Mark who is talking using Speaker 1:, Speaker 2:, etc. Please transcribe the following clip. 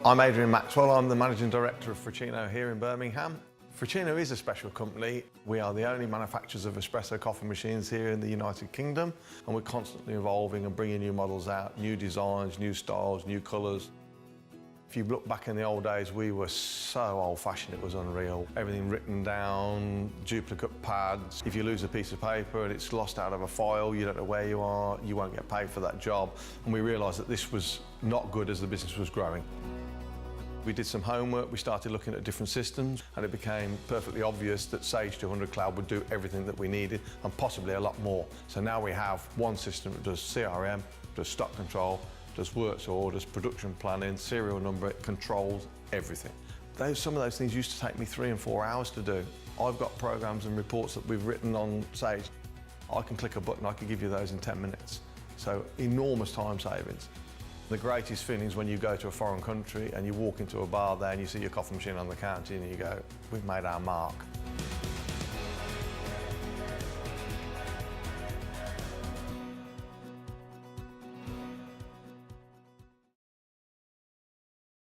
Speaker 1: I'm Adrian Maxwell, I'm the Managing Director of Fracino here in Birmingham. Fracino is a special company. We are the only manufacturers of espresso coffee machines here in the United Kingdom, and we're constantly evolving and bringing new models out, new designs, new styles, new colours. If you look back in the old days, we were so old-fashioned it was unreal. Everything written down, duplicate pads. If you lose a piece of paper and it's lost out of a file, you don't know where you are, you won't get paid for that job. And we realised that this was not good as the business was growing. We did some homework, we started looking at different systems, and it became perfectly obvious that Sage 200cloud would do everything that we needed and possibly a lot more. So now we have one system that does CRM, does stock control, does works orders, production planning, serial number, it controls everything. Some of those things used to take me 3 and 4 hours to do. I've got programs and reports that we've written on Sage. I can click a button, I can give you those in 10 minutes. So enormous time savings. The greatest feeling is when you go to a foreign country and you walk into a bar there and you see your coffee machine on the counter and you go, we've made our mark.